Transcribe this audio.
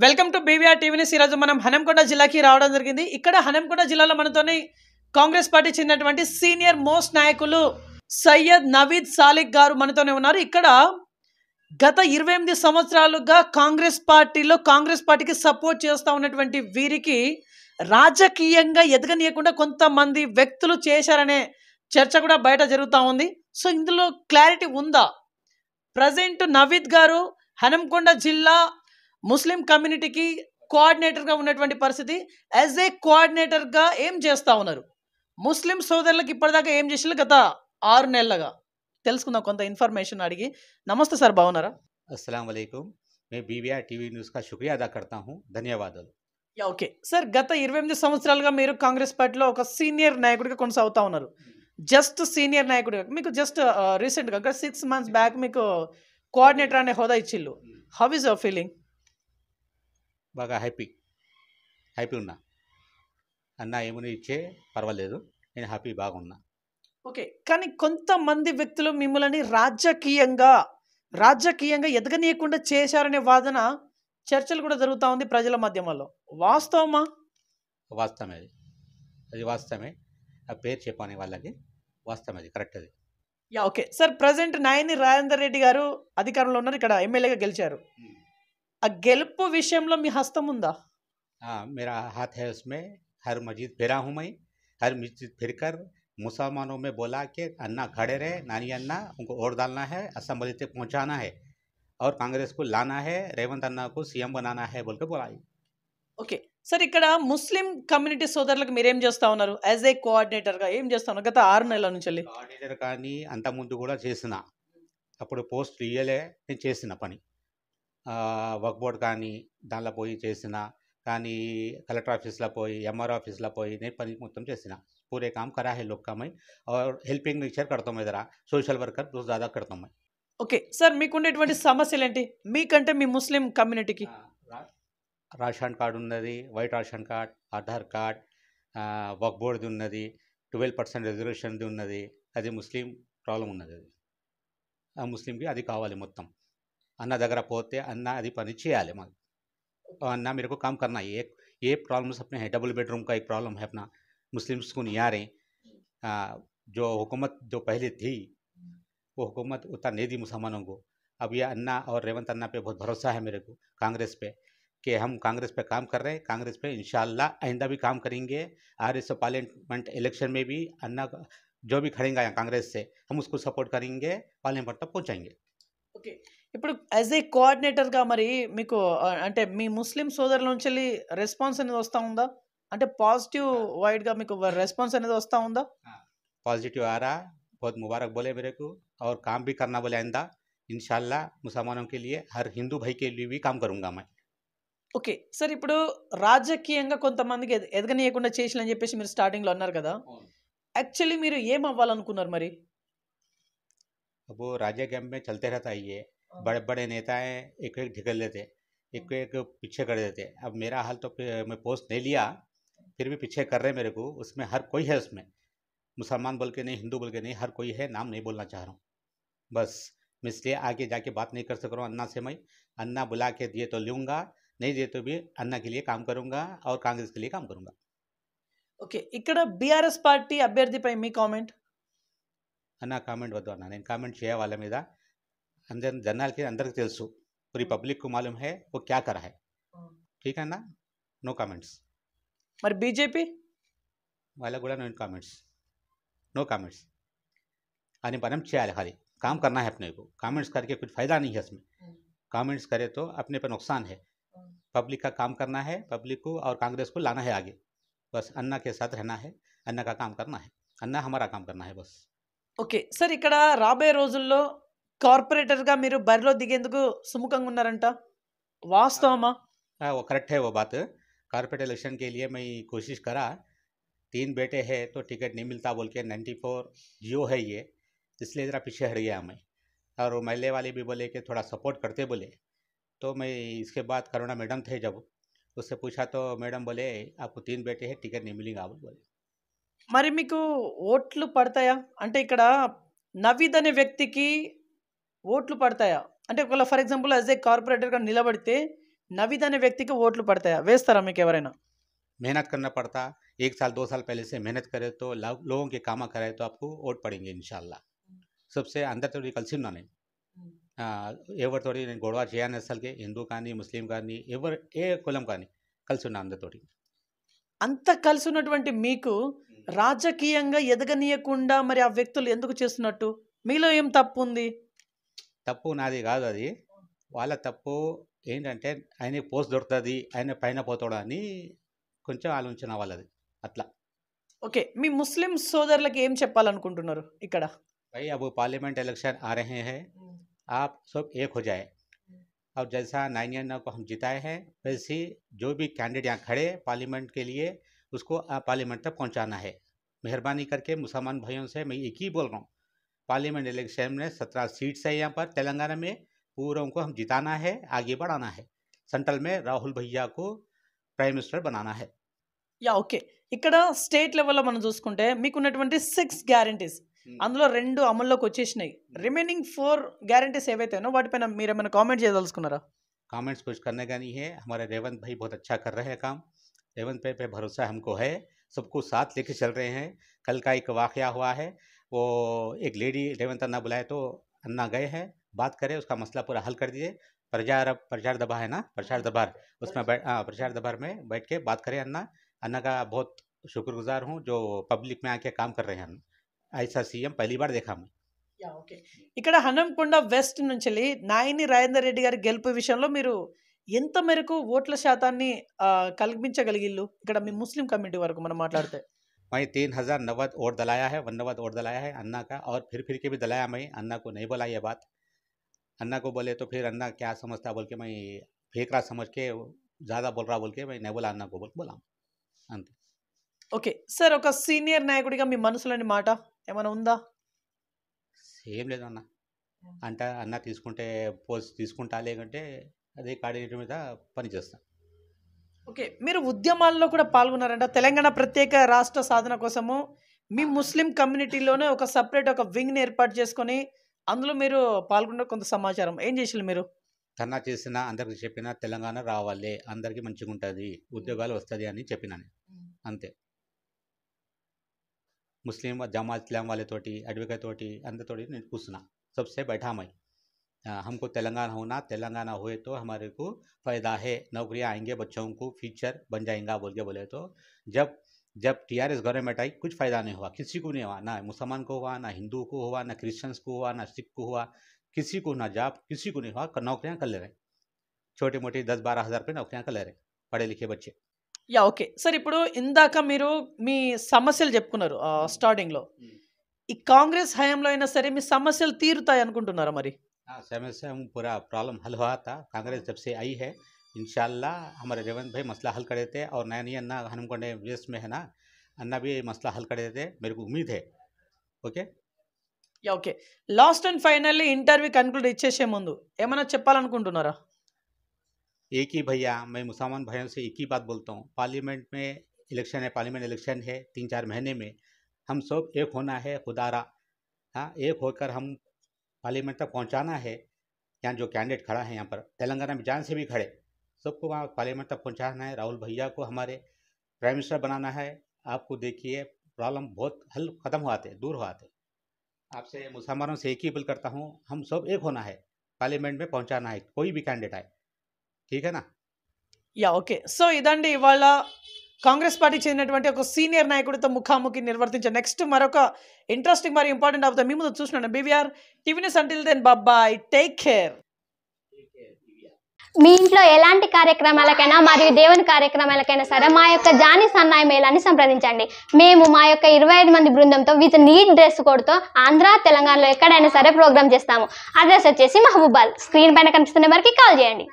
Welcome to BVR TV news. ఈరోజు మనం హనంకొండ జిల్లాకి రావడం జరిగింది. ఇక్కడ హనంకొండ జిల్లాలో మనతోని కాంగ్రెస్ పార్టీ చెందినటువంటి సీనియర్ మోస్ట్ నాయకులు సయ్యద్ నవీద్ సాలిక్ గారు మనతోనే ఉన్నారు. ఇక్కడ గత 28 సంవత్సరాలుగా కాంగ్రెస్ పార్టీకి సపోర్ట్ చేస్తూ ఉన్నటువంటి వీరికి రాజకీయంగా ఎదగనీయకుండా కొంతమంది వ్యక్తులు చేశారనే చర్చ కూడా బయట జరుగుతూ ఉంది. సో ఇందులో క్లారిటీ ఉందా? ప్రజెంట్ నవీద్ గారు హనంకొండ జిల్లా ముస్లిం కమ్యూనిటీకి కోఆర్డినేటర్గా ఉన్నటువంటి పరిస్థితి. యాజ్ ఏ కోఆర్డినేటర్గా ఏం చేస్తూ ఉన్నారు? ముస్లిం సోదరులకు ఇప్పటిదాకా ఏం చేసినా గత 6 నెలలుగా తెలుసుకుందాం కొంత ఇన్ఫర్మేషన్ అడిగి. నమస్తే సార్, బాగున్నారా? अस्सलाम वालेकुम। मैं बीवीआर टीवी न्यूज़ का शुक्रिया अदा करता हूँ। धन्यवाद। ఓకే సార్, గత 28 సంవత్సరాలుగా మీరు కాంగ్రెస్ పార్టీలో ఒక సీనియర్ నాయకుడిగా కొనసాగుతూ ఉన్నారు. జస్ట్ సీనియర్ నాయకుడిగా మీకు జస్ట్ రీసెంట్గా 6 months బ్యాక్ మీకు కోఆర్డినేటర్ అనే హోదా ఇచ్చిల్లు. How is your feeling? బాగా హ్యాపీ ఉన్నా అన్న, ఏమని ఇచ్చే పర్వాలేదు, నేను హ్యాపీ బాగున్నా. ఓకే, కానీ కొంతమంది వ్యక్తులు మిమ్మల్ని రాజకీయంగా ఎదగనీయకుండా చేశారనే వాదన చర్చలు కూడా జరుగుతూ ఉంది ప్రజల మాధ్యమాల్లో. వాస్తవమా? వాస్తవమే, అది వాస్తవమే. ఆ పేరు చెప్పానే వాళ్ళకి వాస్తవం, అది కరెక్ట్. అది okay sir, present Nayani Rajender Reddy గారు అధికారంలో ఉన్నారు, ఇక్కడ ఎమ్మెల్యేగా గెలిచారు. ఆ గెలుపు విషయంలో మీ హస్తం ఉందా? मेरा हाथ है उसमें। हर मस्जिद फिरा हूँ मैं, हर मस्जिद फिर कर मुसलमानों में बोला कि अन्ना खड़े रहे, नानी अन्ना उनको वोट डालना है, असेंबली तक पहुँचाना है और कांग्रेस को लाना है, रेवंत अन्ना को सीएम बनाना है बोल के बोला। ఓకే సార్, ఇక్కడ ముస్లిం కమ్యూనిటీ సోదరులకు మీరేం చేస్తూ ఉన్నారు? యాజ్ ఏ కోఆర్డినేటర్గా ఏం చేస్తా ఉన్నారు గత 6 నెలల నుంచి? కోఆర్డినేటర్ కానీ అంత ముందు కూడా చేసిన, అప్పుడు పోస్ట్ ఇయ్యలే, నేను చేసిన పని వర్క్ బోర్డ్ కానీ దానిలో పోయి చేసిన, కానీ कलेक्टर ऑफिस ला పోయి एमआर ऑफिस ला పోయి నేను పని మొత్తం చేసిన. पूरे काम करा है लोग का मैं, और हेल्पिंग नेचर करता हूँ, इधर सोशल वर्कर बहुत ज़्यादा करता हूँ मैं. ఓకే సార్, మీకుండేటువంటి సమస్యలు ఏంటి మీకంటే మీ ముస్లిం కమ్యూనిటీకి? రేషన్ కార్డు ఉన్నది, white ration card, Aadhaar card, work బోర్డ్ది ఉన్నది, 12% రిజర్వేషన్ది ఉన్నది. అది ముస్లిం ప్రాబ్లం ఉన్నది, అది ఆ ముస్లింకి అది కావాలి మొత్తం. అన్న దగ్గర పోతే అన్న అది పని చేయాలి మాకు. अन्ना मेरे को काम करना है। ये प्रॉब्लम्स अपने हैं। डबल बेडरूम का एक प्रॉब्लम है अपना, मुस्लिम्स को नहीं आ रहे। जो हुकूमत जो पहले थी वो हुकूमत उतना नहीं दी मुसलमानों को। अब ये अन्ना और रेवंत अन्ना पे बहुत भरोसा है मेरे को, कांग्रेस पे, कि हम कांग्रेस पे काम कर रहे हैं। कांग्रेस पे इंशाल्लाह आइंदा भी काम करेंगे। RS पार्लियामेंट इलेक्शन में भी अन्ना जो भी खड़ेगा यहाँ कांग्रेस से, हम उसको सपोर्ट करेंगे, पार्लियामेंट तक पहुँचाएंगे. ఓకే, ఇప్పుడు యాజ్ ఏ కోఆర్డినేటర్గా మరి మీకు అంటే మీ ముస్లిం సోదరుల నుంచి రెస్పాన్స్ అనేది వస్తూ ఉందా? అంటే పాజిటివ్ వైడ్గా మీకు రెస్పాన్స్ అనేది వస్తూ ఉందా? पॉजिटिव आ रहा, बहुत मुबारक बोले मेरे को, और काम भी करना बोले आइंदा इंशाल्लाह मुसलमानों के लिए, हर हिंदू भाई के लिए भी काम करूँगा मैं. ఓకే సార్, ఇప్పుడు రాజకీయంగా కొంతమందికి ఎదగనీయకుండా చేసినని చెప్పేసి మీరు స్టార్టింగ్లో అన్నారు కదా, యాక్చువల్లీ మీరు ఏం అవ్వాలనుకున్నారు మరి? अब वो राज्य गेम में चलते रहता है, ये बड़े बड़े नेता हैं, एक एक ढकेल देते, एक पीछे कर देते. अब मेरा हाल तो मैं पोस्ट नहीं लिया, फिर भी पीछे कर रहे मेरे को. उसमें हर कोई है, उसमें मुसलमान बोल के नहीं, हिंदू बोल के नहीं, हर कोई है. नाम नहीं बोलना चाह रहा हूँ बस. मैं इसलिए आगे जाके बात नहीं कर सक रहा हूँ अन्ना से. मैं अन्ना बुला के दिए तो लूँगा, नहीं दिए तो भी अन्ना के लिए काम करूँगा और कांग्रेस के लिए काम करूँगा. ఓకే, ఇక్కడ బీఆర్ఎస్ పార్టీ అభ్యర్థిపై మీ కామెంట్? అన్న కామెంట్ వద్దు అన్న, నేను కామెంట్ చేయ మీద అందరి జనాలకి అందరికి తెలుసు, पूरी पब्लिक को मालूम है वो क्या करा है. ठीक है ना, नो कमेंट्स. మరి బీజేపీ వాళ్ళకు కూడా नो कमेंट्स, नो कमेंट्स. అని మనం చేయాలి, खाली काम करना है अपने को. कमेंट्स करके कुछ फ़ायदा नहीं है इसमें. कमेंट्स करे तो अपने पे नुकसान है. पब्लिक का काम करना है, पब्लिक को और कांग्रेस को लाना है आगे. बस अन्ना के साथ रहना है, अन्ना का काम करना है, अन्ना हमारा काम करना है बस. ఓకే సార్, ఇక్కడ రాబోయే రోజుల్లో కార్పొరేటర్గా మీరు బరిలో దిగేందుకు సుముఖంగా ఉన్నారంట, వాస్తవమా? वो करेक्ट है वो बात. कारपोरेट इलेक्शन के लिए मैं कोशिश करा, 3 बेटे हैं तो टिकट नहीं मिलता बोल के 94 जियो है ये, इसलिए ज़रा पीछे हट गया मैं. और महल्ले वाले भी बोले कि थोड़ा सपोर्ट करते बोले. तो मैं इसके बाद करुणा मैडम थे, जब उससे पूछा तो मैडम बोले आपको 3 बेटे हैं, टिकट नहीं मिलेगा बोले. మరి మీకు ఓట్లు పడతాయా? అంటే ఇక్కడ నవీద్ అనే వ్యక్తికి ఓట్లు పడతాయా? అంటే ఒకవేళ ఫర్ ఎగ్జాంపుల్ యాజ్ ఏ కార్పొరేటర్గా నిలబడితే నవీద్ అనే వ్యక్తికి ఓట్లు పడతాయా? వేస్తారా మీకు ఎవరైనా? मेहनत करना पड़ता, 1 साल 2 साल पहले से मेहनत करे तो लोगों के काम करे तो आपको वोट पड़ेंगे इंशाल्लाह. सबसे अंदर थोड़ी కలిసి ఉన్నాను. ఎవరు తోటి నేను గొడవ చేయను, అసలుకి హిందూ కానీ ముస్లిం కానీ ఎవరు ఏ కులం కానీ కలిసి ఉన్నా అందరితోటి. అంత కలిసి ఉన్నటువంటి మీకు రాజకీయంగా ఎదగనీయకుండా మరి ఆ వ్యక్తులు ఎందుకు చేస్తున్నట్టు? మీలో ఏం తప్పు ఉంది? తప్పు నాది కాదు, అది వాళ్ళ తప్పు. ఏంటంటే ఆయన పోస్ట్ దొరుకుతుంది, ఆయన పైన పోతాడు అని కొంచెం ఆలోచన వాళ్ళది అట్లా. ఓకే, మీ ముస్లిం సోదరులకి ఏం చెప్పాలనుకుంటున్నారు ఇక్కడ? भाई अब पार्लियामेंट इलेक्शन आ रहे हैं, आप सब एक हो जाए. अब जैसा 9 को हम जिताए हैं वैसे जो भी कैंडिडेट यहाँ खड़े पार्लियामेंट के लिए उसको पार्लियामेंट तक पहुँचाना है. मेहरबानी करके मुसलमान भाइयों से मैं एक ही बोल रहा हूँ, पार्लियामेंट इलेक्शन में 17 सीट्स है यहाँ पर तेलंगाना में, पूरों को हम जिताना है, आगे बढ़ाना है. सेंट्रल में राहुल भैया को प्राइम मिनिस्टर बनाना है. యా ఓకే, ఇక్కడ స్టేట్ లెవెల్లో మనం చూసుకుంటే మీకున్నటువంటి 6 గ్యారంటీస్, అందులో 2 అమల్లోకి వచ్చేసినాయి. రిమైనింగ్ 4 గ్యారంటీస్ ఏవైతే ఉన్నాయో వాటిపైన మీరు ఏమైనా కామెంట్ చేయదలుచుకున్నారా? कमेंट्स कुछ करने का नहीं है. हमारे रेवंत भाई बहुत अच्छा कर रहे हैं काम. रेवंत भाई पे भरोसा हमको है, सबको साथ लेके चल रहे हैं. कल का एक वाकया हुआ है, वो एक लेडी रेवंत अन्ना बुलाए तो अन्ना गए हैं, बात करें, उसका मसला पूरा हल कर दिए. प्रचार दबा है ना, प्रचार दरबार, उसमें प्रचार दरबार में बैठ के बात करें. अन्ना का बहुत शुक्रगुजार हूँ जो पब्लिक में आके काम कर रहे हैं. ऐसा सीएम पहली बार देखा मैं. యా ఓకే, ఇక్కడ హనంకొండ వెస్ట్ నుంచి నాయని రాజేందర్ రెడ్డి గారి గెలుపు విషయంలో మీరు ఎంత మేరకు ఓట్ల శాతాన్ని కల్పించగలిగిల్లు? ఇక్కడ మీ ముస్లిం కమ్యూనిటీ వరకు మనం మాట్లాడితే मैं 3090 वोट दलाया है, 190 वोट दलाया है अन्ना का, और फिर के भी दलाया. मैं अन्ना को नहीं बोला ये बात. अन्ना को बोले तो फिर अन्ना क्या समझता बोल के मैं फेक रहा समझ के ज़्यादा बोल रहा बोल के मैं नहीं बोला, अन्ना को बोला అంతే. ఓకే సార్, ఒక సీనియర్ నాయకుడిగా మీ మనసులోని మాట ఏమైనా ఉందా? ఏం లేదు అన్న, అంటే అన్న తీసుకుంటే పోస్ట్ తీసుకుంటా, లేకంటే అదే కోఆర్డినేటర్ మీద పనిచేస్తా. ఓకే, మీరు ఉద్యమాల్లో కూడా పాల్గొన్నారంట. తెలంగాణ ప్రత్యేక రాష్ట్ర సాధన కోసము మీ ముస్లిం కమ్యూనిటీలోనే ఒక సపరేట్ ఒక వింగ్ని ఏర్పాటు చేసుకొని అందులో మీరు పాల్గొన్న కొంత సమాచారం ఏం చేసిల్లు మీరు? ధర్నా చేసిన అందరికి చెప్పిన తెలంగాణ రావాలి, అందరికీ మంచిగా ఉంటుంది, ఉద్యోగాలు వస్తుంది అని చెప్పినాను అంతే. मुस्लिम जमात इस्लाम वाले तोटी एडवोकेट तोटी अंदर तोटी नहीं पूछना, सबसे बैठा मैं. हमको तेलंगाना हुए तो हमारे को फ़ायदा है, नौकरियां आएंगे, बच्चों को फ्यूचर बन जाएगा बोल के बोले. तो जब टीआरएस गवर्नमेंट आई कुछ फ़ायदा नहीं हुआ, किसी को नहीं हुआ, ना मुसलमान को हुआ, ना हिंदू को हुआ, ना क्रिश्चियंस को हुआ, ना सिख को हुआ, किसी को ना जॉब, किसी को नहीं हुआ. नौकरियाँ कर ले रहे, छोटी मोटी 10-12 हज़ार रुपये नौकरियाँ कर ले रहे पढ़े लिखे बच्चे. యా ఓకే సార్, ఇప్పుడు ఇందాక మీరు మీ సమస్యలు చెప్పుకున్నారు స్టార్టింగ్లో. ఈ కాంగ్రెస్ హయాంలో అయినా సరే మీ సమస్యలు తీరుతాయి అనుకుంటున్నారా మరి? समस्या पूरा प्रॉब्लम हल हुआ था, कांग्रेस जब से आई है इंशाल्लाह हमारे रेवंत भाई मसला हल कर देते. और नैनी अन्ना हनुमकोंडे वेस्ट में है ना, अन्ना भी मसला हल कर देते, मेरे को उम्मीद है. Okay yeah okay, last and finally interview conclude ఇచ్చేసే ముందు ఏమైనా చెప్పాలనుకుంటున్నారా? एक ही भैया, मैं मुसलमान भाइयों से एक ही बात बोलता हूँ, पार्लियामेंट में इलेक्शन है, पार्लियामेंट इलेक्शन है 3-4 महीने में, हम सब एक होना है खुदारा. हाँ, एक होकर हम पार्लियामेंट तक पहुँचाना है. यहाँ जो कैंडिडेट खड़ा है यहाँ पर तेलंगाना में जान से भी खड़े, सबको वहाँ पार्लियामेंट तक पहुँचाना है. राहुल भैया को हमारे प्राइम मिनिस्टर बनाना है. आपको देखिए प्रॉब्लम बहुत हल ख़त्म हुआते, दूर हुआते. आपसे मुसलमानों से एक ही अपील करता हूँ, हम सब एक होना है, पार्लियामेंट में पहुँचाना है, कोई भी कैंडिडेट आए, ठीक है ना? యా ఓకే, సో ఇదండి ఇవాళ కాంగ్రెస్ పార్టీ చెందినటువంటి ఒక సీనియర్ నాయకుడితో ముఖాముఖి నిర్వర్తించే నెక్స్ట్ మరొక ఇంట్రెస్టింగ్ మరి ఇంపార్టెంట్ అవుతుంది మీ ముందు చూస్తున్నాను. BVR TV news, until then bye, take care. మీ ఇంట్లో ఎలాంటి కార్యక్రమాలకైనా మరియు దేవుని కార్యక్రమాలకైనా సరే మా యొక్క జానీ సన్నాయి మేళాన్ని సంప్రదించండి. మేము మా యొక్క 25 మంది బృందంతో విత్ నీట్ డ్రెస్ కోడ్తో ఆంధ్ర తెలంగాణలో ఎక్కడైనా సరే ప్రోగ్రామ్ చేస్తాము. అడ్రస్ వచ్చేసి మహబూబాల్. స్క్రీన్ పైన కనిపిస్తున్న నెంబర్కి కాల్ చేయండి.